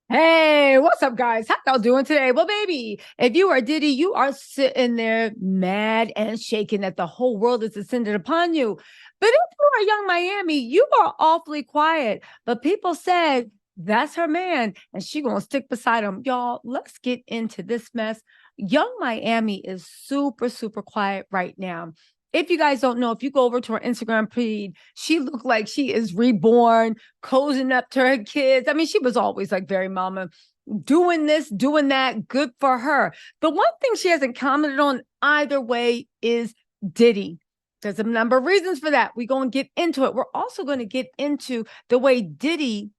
Hey, what's up, guys? How y'all doing today? Well, baby, if you are Diddy, you are sitting there mad and shaking that the whole world is descended upon you. But if you are Young Miami, you are awfully quiet. But people said that's her man, and she gonna stick beside him. Y'all, let's get into this mess. Young Miami is super, super quiet right now. If you guys don't know, if you go over to her Instagram feed, she looked like she is reborn, cozying up to her kids. I mean, she was always like very mama, doing this, doing that. Good for her. The one thing she hasn't commented on either way is Diddy. There's a number of reasons for that. We're going to get into it. We're also going to get into the way Diddy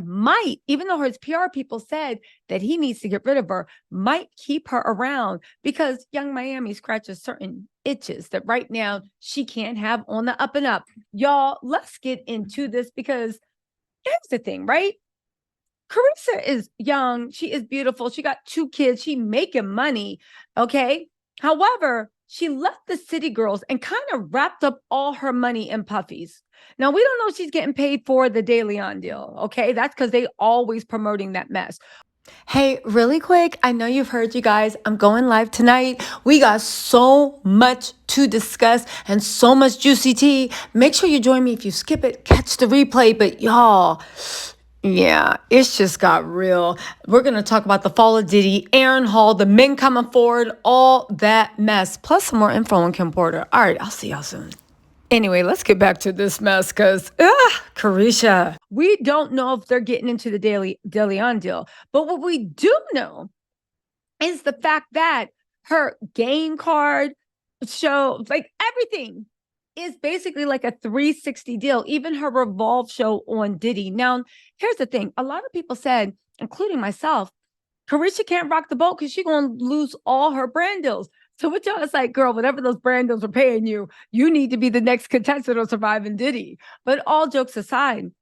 might, even though his PR people said that he needs to get rid of her, might keep her around because Young Miami scratches certain itches that right now she can't have on the up and up. Y'all, let's get into this because here's the thing, right? Carissa is young. She is beautiful. She got 2 kids. She making money. Okay. However, she left the city girls and kind of wrapped up all her money in puffies. Now, we don't know if she's getting paid for the De Leon deal. Okay. That's because they always promoting that mess. Hey, really quick, I know you've heard you guys. I'm going live tonight. We got so much to discuss and so much juicy tea. Make sure you join me. If you skip it, catch the replay. But y'all, yeah, it's just got real. We're going to talk about the fall of Diddy, Aaron Hall, the men coming forward, all that mess, plus some more info on Kim Porter. All right, I'll see y'all soon. Anyway, let's get back to this mess because, Carisha, we don't know if they're getting into the De Leon deal. But what we do know is the fact that her game card show, like everything, is basically like a 360 deal, even her Revolve show on Diddy. Now, here's the thing. A lot of people said, including myself, Carisha can't rock the boat because she's going to lose all her brand deals. So what y'all is like, girl, whatever those brand deals are paying you, you need to be the next contestant on Surviving Diddy. But all jokes aside,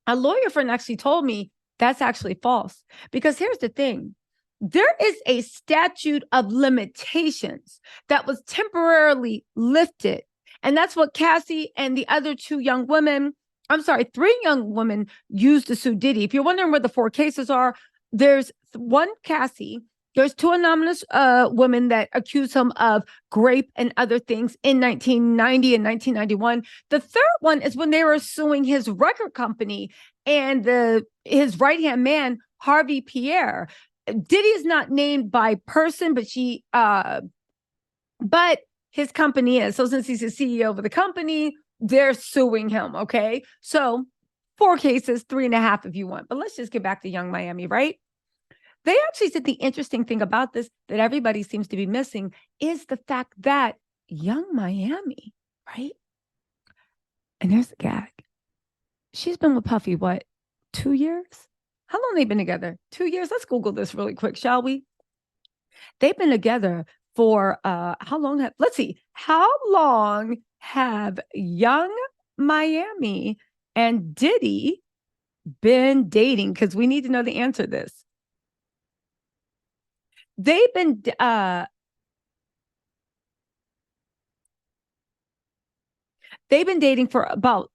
a lawyer friend actually told me that's actually false. Because here's the thing. There is a statute of limitations that was temporarily lifted. And that's what Cassie and the other 3 young women used to sue Diddy. If you're wondering where the 4 cases are, there's one Cassie, there's 2 anonymous women that accuse him of grape and other things in 1990 and 1991. The third one is when they were suing his record company and his right-hand man, Harvey Pierre. Diddy is not named by person, but his company is. So since he's the CEO of the company, they're suing him. Okay. So 4 cases, 3.5 if you want. But let's just get back to Young Miami, right? They actually said the interesting thing about this that everybody seems to be missing is the fact that Young Miami, right? And there's the gag. She's been with Puffy, what, 2 years? How long they been together? 2 years? Let's Google this really quick, shall we? They've been together for how long? Let's see. How long have Young Miami and Diddy been dating? Because we need to know the answer to this. They've been dating for about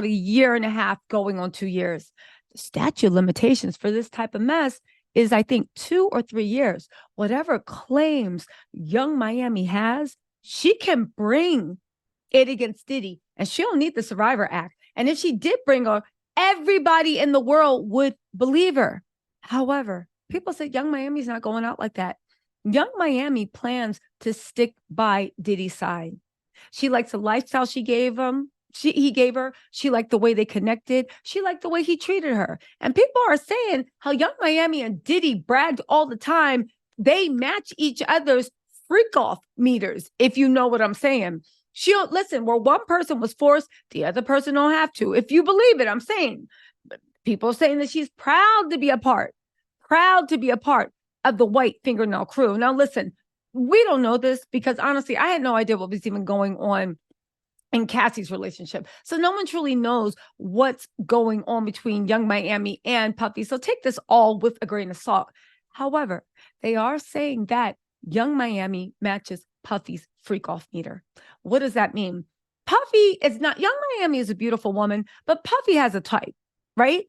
a year and a half, going on 2 years. The statute of limitations for this type of mess is, I think, 2 or 3 years. Whatever claims Young Miami has, she can bring it against Diddy, and she don't need the Survivor Act. And if she did bring her, everybody in the world would believe her. However, people say Young Miami's not going out like that. Young Miami plans to stick by Diddy's side. She likes the lifestyle he gave her. She liked the way they connected. She liked the way he treated her. And people are saying how Young Miami and Diddy bragged all the time. They match each other's freak off meters, if you know what I'm saying. She don't listen, where one person was forced, the other person don't have to. If you believe it, I'm saying. People are saying that she's proud to be a part of the white fingernail crew. Now, listen, we don't know this because honestly, I had no idea what was even going on in Cassie's relationship. So no one truly knows what's going on between Young Miami and Puffy. So take this all with a grain of salt. However, they are saying that Young Miami matches Puffy's freak off meter. What does that mean? Puffy is not, Young Miami is a beautiful woman, but Puffy has a type, right?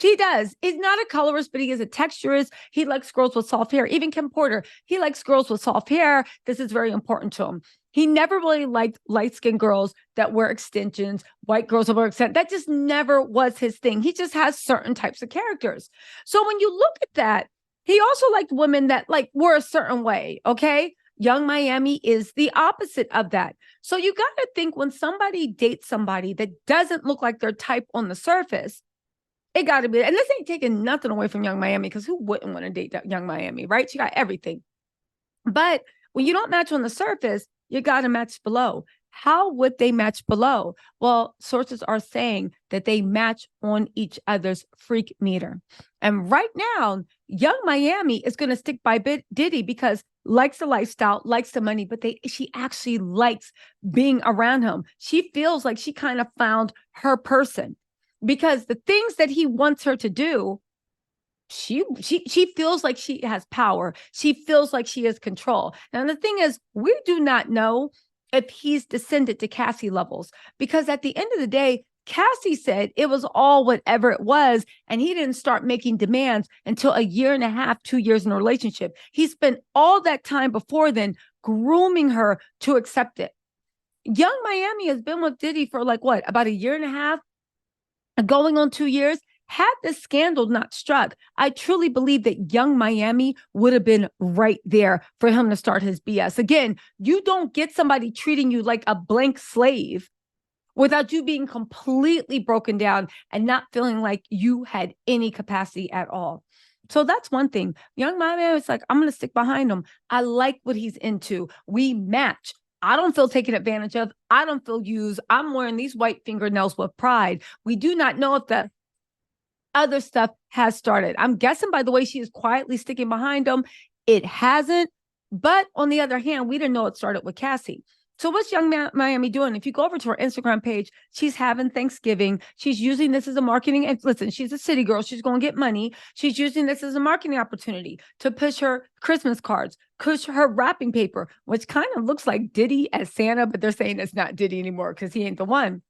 He does. He's not a colorist, but he is a texturist. He likes girls with soft hair. Even Kim Porter, he likes girls with soft hair. This is very important to him. He never really liked light-skinned girls that wear extensions, white girls that wear extensions. That just never was his thing. He just has certain types of characters. So when you look at that, he also liked women that like were a certain way, okay? Young Miami is the opposite of that. So you got to think when somebody dates somebody that doesn't look like their type on the surface, it got to be, and this ain't taking nothing away from Young Miami, because who wouldn't want to date Young Miami, right? She got everything. But when you don't match on the surface, you got to match below. How would they match below? Well, sources are saying that they match on each other's freak meter. And right now, Young Miami is going to stick by Diddy because likes the lifestyle, likes the money, but she actually likes being around him. She feels like she kind of found her person, because the things that he wants her to do, she feels like she has power. She feels like she has control. Now, the thing is, we do not know if he's descended to Cassie levels, because at the end of the day, Cassie said it was all whatever it was, and he didn't start making demands until a year and a half, 2 years in a relationship. He spent all that time before then grooming her to accept it. Young Miami has been with Diddy for like what, about a year and a half, going on 2 years. Had this scandal not struck, I truly believe that Young Miami would have been right there for him to start his BS. Again, you don't get somebody treating you like a blank slave without you being completely broken down and not feeling like you had any capacity at all. So that's one thing. Young Miami was like, I'm going to stick behind him. I like what he's into. We match. I don't feel taken advantage of. I don't feel used. I'm wearing these white fingernails with pride. We do not know if the other stuff has started. I'm guessing by the way she is quietly sticking behind him, it hasn't. But on the other hand, we didn't know it started with Cassie. So what's Young Miami doing? If you go over to her Instagram page, she's having Thanksgiving. She's using this as a marketing. And listen, she's a city girl. She's going to get money. She's using this as a marketing opportunity to push her Christmas cards, push her wrapping paper, which kind of looks like Diddy as Santa, but they're saying it's not Diddy anymore because he ain't the one.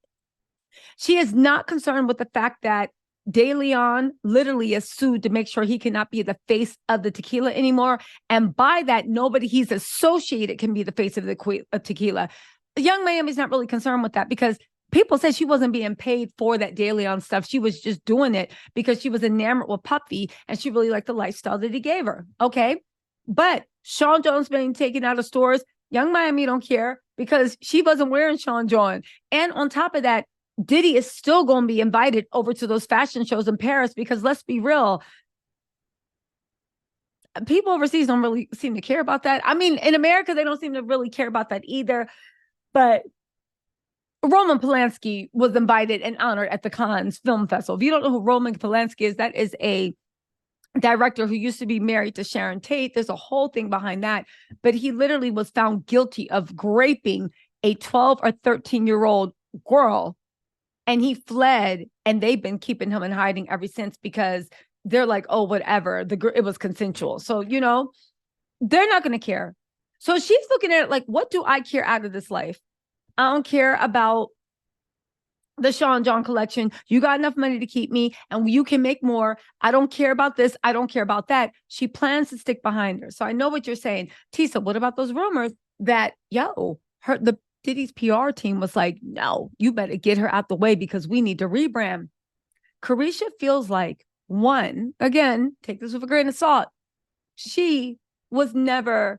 She is not concerned with the fact that De Leon literally is sued to make sure he cannot be the face of the tequila anymore. And by that, nobody he's associated can be the face of the tequila. Young Miami's not really concerned with that, because people said she wasn't being paid for that De Leon stuff. She was just doing it because she was enamored with Puffy and she really liked the lifestyle that he gave her. Okay. But Sean Jones being taken out of stores, Young Miami don't care because she wasn't wearing Sean John. And on top of that, Diddy is still going to be invited over to those fashion shows in Paris, because let's be real, people overseas don't really seem to care about that. I mean, in America, they don't seem to really care about that either. But Roman Polanski was invited and honored at the Cannes Film Festival. If you don't know who Roman Polanski is, that is a director who used to be married to Sharon Tate. There's a whole thing behind that. But he literally was found guilty of raping a 12 or 13-year-old girl. And he fled, and they've been keeping him in hiding ever since, because they're like, oh, whatever. It was consensual. So, they're not going to care. So she's looking at it like, what do I care out of this life? I don't care about the Sean John collection. You got enough money to keep me, and you can make more. I don't care about this. I don't care about that. She plans to stick behind her. So I know what you're saying. Tisa, what about those rumors that, the Diddy's PR team was like, no, you better get her out the way because we need to rebrand. Carisha feels like, one, again, take this with a grain of salt, she was never,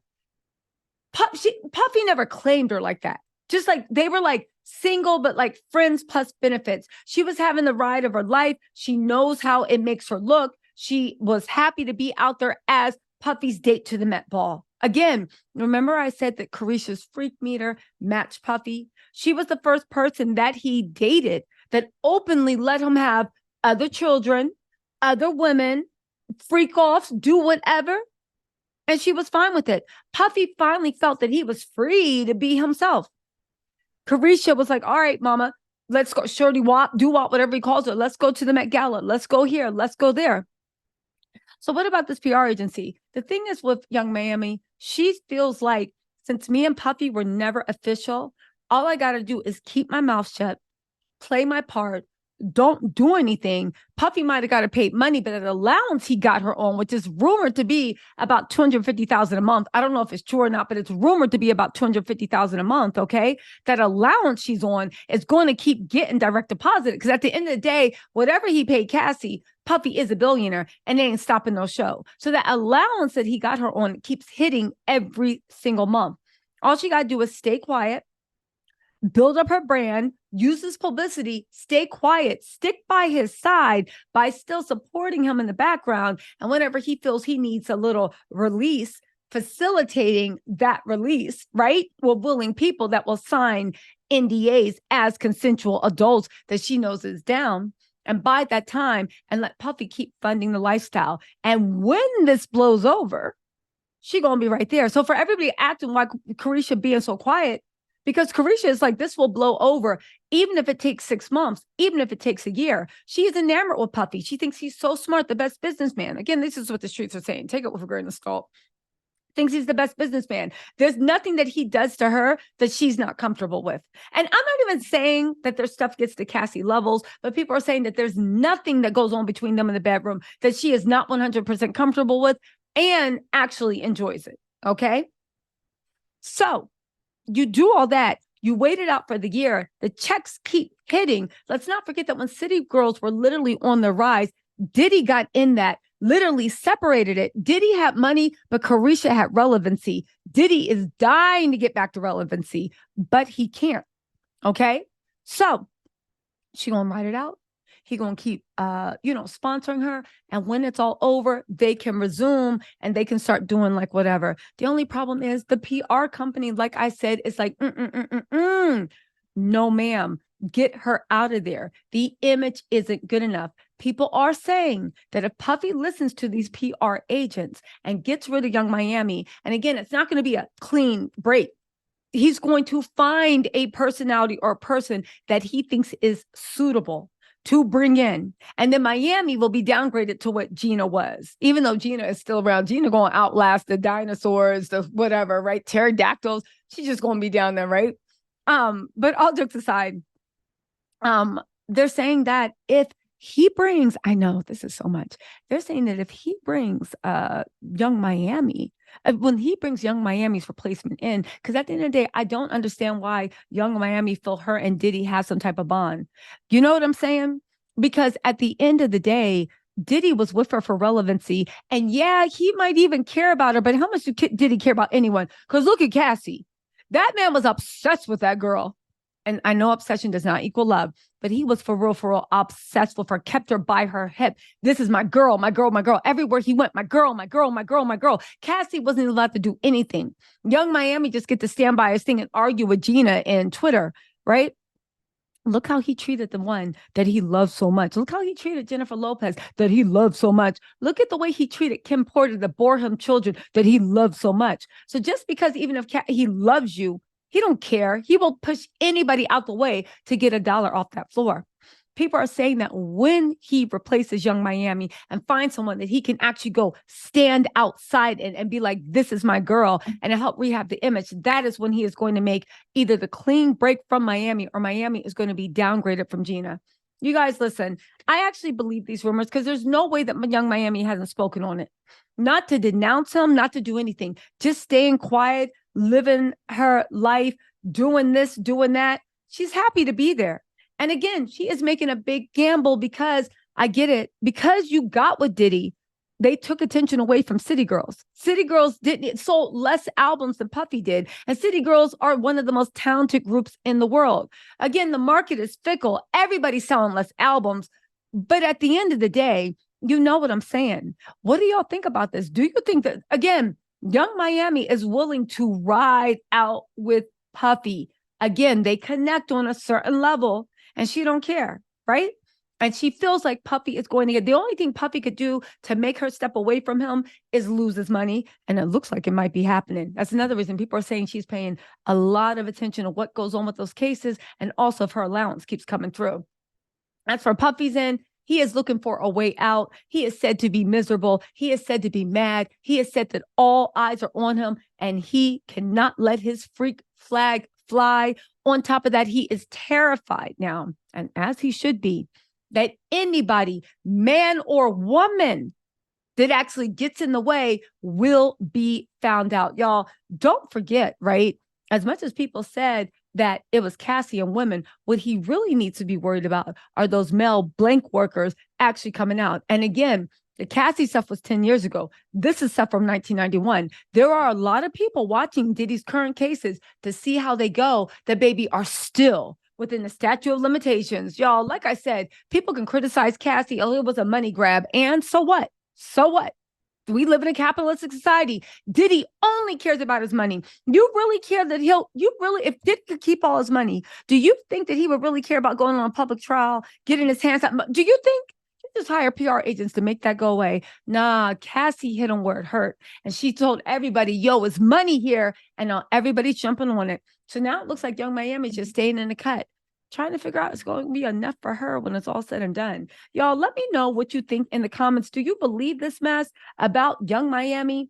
Puffy never claimed her like that. Just like they were like single, but like friends plus benefits. She was having the ride of her life. She knows how it makes her look. She was happy to be out there as Puffy's date to the Met Ball. Again, remember I said that Carisha's freak meter matched Puffy? She was the first person that he dated that openly let him have other children, other women, freak offs, do whatever. And she was fine with it. Puffy finally felt that he was free to be himself. Carisha was like, all right, mama, let's go. Shorty Wop, do Wop, whatever he calls her. Let's go to the Met Gala. Let's go here. Let's go there. So what about this PR agency? The thing is with Young Miami, she feels like since me and Puffy were never official, all I got to do is keep my mouth shut, play my part, don't do anything. Puffy might have got her paid money, but an allowance he got her on, which is rumored to be about $250,000 a month. I don't know if it's true or not, but it's rumored to be about $250,000 a month. Okay. That allowance she's on is going to keep getting direct deposited because at the end of the day, whatever he paid Cassie, Puffy is a billionaire and they ain't stopping no show. So that allowance that he got her on keeps hitting every single month. All she got to do is stay quiet, build up her brand, use this publicity, stay quiet, stick by his side by still supporting him in the background. And whenever he feels he needs a little release, facilitating that release, right? With willing people that will sign NDAs as consensual adults that she knows is down. And by that time, and let Puffy keep funding the lifestyle. And when this blows over, she gonna be right there. So for everybody acting like Carisha being so quiet, because Carisha is like, this will blow over, even if it takes 6 months, even if it takes a year. She is enamored with Puffy. She thinks he's so smart, the best businessman. Again, this is what the streets are saying. Take it with a grain of salt. Thinks he's the best businessman. There's nothing that he does to her that she's not comfortable with. And I'm not even saying that their stuff gets to Cassie levels, but people are saying that there's nothing that goes on between them in the bedroom that she is not 100% comfortable with and actually enjoys it. Okay. So you do all that. You wait it out for the year. The checks keep hitting. Let's not forget that when City Girls were literally on the rise, Diddy got in that, literally separated it. Diddy had money, but Carisha had relevancy. Diddy is dying to get back to relevancy, but he can't. Okay. So she gonna write it out. He gonna keep, sponsoring her. And when it's all over, they can resume and they can start doing like whatever. The only problem is the PR company, like I said, is like, no, ma'am, get her out of there. The image isn't good enough. People are saying that if Puffy listens to these PR agents and gets rid of Young Miami, and again, it's not going to be a clean break. He's going to find a personality or a person that he thinks is suitable to bring in. And then Miami will be downgraded to what Gina was. Even though Gina is still around, Gina going to outlast the dinosaurs, the whatever, right? Pterodactyls. She's just going to be down there, right? But all jokes aside, they're saying that if he brings, I know this is so much. They're saying that if he brings Young Miami, when he brings Young Miami's replacement in, because at the end of the day, I don't understand why Young Miami feel her and Diddy have some type of bond. You know what I'm saying? Because at the end of the day, Diddy was with her for relevancy. And yeah, he might even care about her, but how much did he care about anyone? Because look at Cassie. That man was obsessed with that girl. And I know obsession does not equal love, but he was for real obsessed with her, kept her by her hip. This is my girl, my girl, my girl. Everywhere he went, my girl, my girl, my girl, my girl. Cassie wasn't allowed to do anything. Young Miami just get to stand by his thing and argue with Gina in Twitter, right? Look how he treated the one that he loved so much. Look how he treated Jennifer Lopez that he loved so much. Look at the way he treated Kim Porter that bore him children that he loved so much. So just because even if he loves you, he don't care. He will push anybody out the way to get $1 off that floor. People are saying that when he replaces Young Miami and finds someone that he can actually go stand outside and be like, this is my girl, and to help rehab the image, that is when he is going to make either the clean break from Miami or Miami is going to be downgraded from Gina. You guys, listen, I actually believe these rumors because there's no way that Young Miami hasn't spoken on it. Not to denounce him, not to do anything, just staying quiet, living her life, doing this, doing that. She's happy to be there. And again, she is making a big gamble because I get it. Because you got with Diddy, they took attention away from City Girls. City Girls sold less albums than Puffy did. And City Girls are one of the most talented groups in the world. Again, the market is fickle. Everybody's selling less albums. But at the end of the day, you know what I'm saying. What do y'all think about this? Do you think that, again, Young Miami is willing to ride out with Puffy? Again, they connect on a certain level and she don't care, right? And she feels like Puffy is going to get, the only thing Puffy could do to make her step away from him is lose his money. And it looks like it might be happening. That's another reason people are saying she's paying a lot of attention to what goes on with those cases. And also if her allowance keeps coming through. As for Puffy's end, he is looking for a way out. He is said to be miserable. He is said to be mad. He is said that all eyes are on him and he cannot let his freak flag fly. On top of that, he is terrified now, and as he should be, that anybody, man or woman, that actually gets in the way will be found out. Y'all, don't forget, right? As much as people said that it was Cassie and women, what he really needs to be worried about are those male blank workers actually coming out. And again, the Cassie stuff was 10 years ago. This is stuff from 1991. There are a lot of people watching Diddy's current cases to see how they go that, baby, are still within the statute of limitations. Y'all, like I said, people can criticize Cassie. Oh, it was a money grab. And so what? So what? We live in a capitalistic society. Diddy only cares about his money. You really care that if Diddy could keep all his money, do you think that he would really care about going on a public trial, getting his hands out? Do you think you just hire PR agents to make that go away? Nah, Cassie hit him where it hurt. And she told everybody, yo, it's money here. And now everybody's jumping on it. So now it looks like Young Miami's just staying in the cut, trying to figure out it's going to be enough for her when it's all said and done. Y'all, let me know what you think in the comments. Do you believe this mess about Young Miami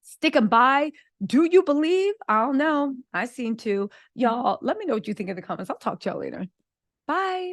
sticking by? Do you believe? I don't know. I seem to. Y'all, let me know what you think in the comments. I'll talk to y'all later. Bye.